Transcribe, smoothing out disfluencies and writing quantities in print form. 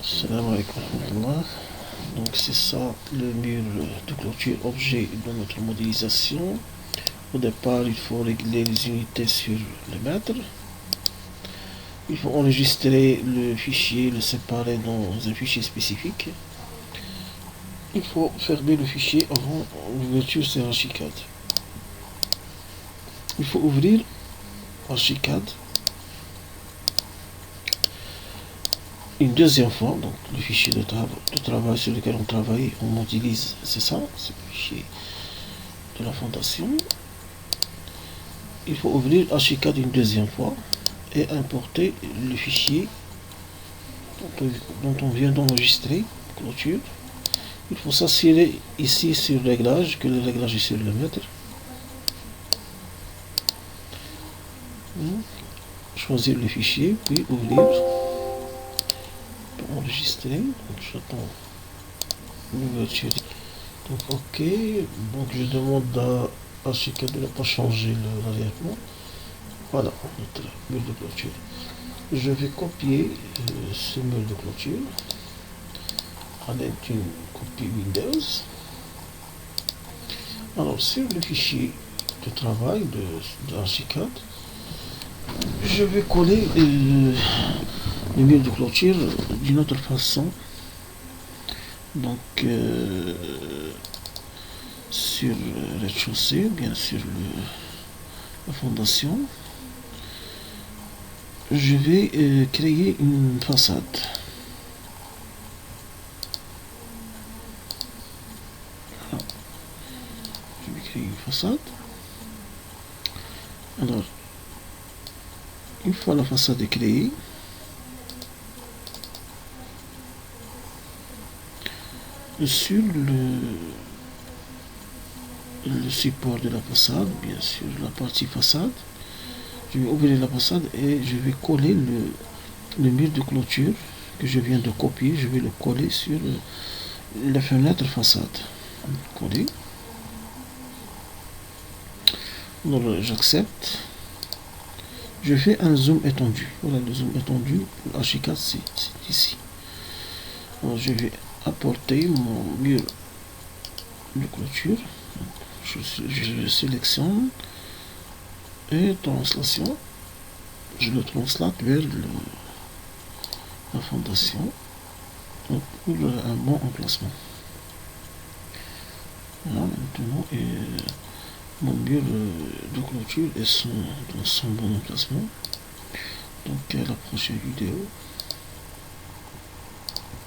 Salam alaikum wa rahmatullah. Donc c'est ça le mur de clôture objet de notre modélisation. Au départ, il faut régler les unités sur le mètre. Il faut enregistrer le fichier, le séparer dans un fichier spécifique. Il faut fermer le fichier avant l'ouverture sur Archicad. Il faut ouvrir Archicad une deuxième fois, donc le fichier de travail sur lequel on travaille, on modélise, c'est ça, c'est le fichier de la fondation. Il faut ouvrir Archicad une deuxième fois et importer le fichier dont on vient d'enregistrer, clôture. Il faut s'assurer ici sur le réglage, que le réglage est sur le mètre. Choisir le fichier, puis ouvrir. Enregistrer. Donc j'attends l'ouverture. Donc ok. Donc je demande à Archicad de ne pas changer l'arrière-plan. Voilà, notre mur de clôture. Je vais copier ce mur de clôture avec une copie Windows. Alors sur le fichier de travail de Archicad, je vais coller le mur de clôture d'une autre façon. Donc sur le rez-de-chaussée, bien sûr la fondation, je vais créer une façade. Voilà. Je vais créer une façade. Alors, une fois la façade est créée, sur le support de la façade, bien sûr la partie façade, je vais ouvrir la façade et je vais coller le mur de clôture que je viens de copier, je vais le coller sur la fenêtre façade. Coller. Alors j'accepte. Je fais un zoom étendu. Voilà, le zoom étendu pour Archicad, c'est ici. Alors je vais apporter mon mur de clôture. Je le sélectionne et translation. Je le translate vers la fondation pour un bon emplacement. Voilà, maintenant mon mur de clôture est dans son bon emplacement. Donc à la prochaine vidéo.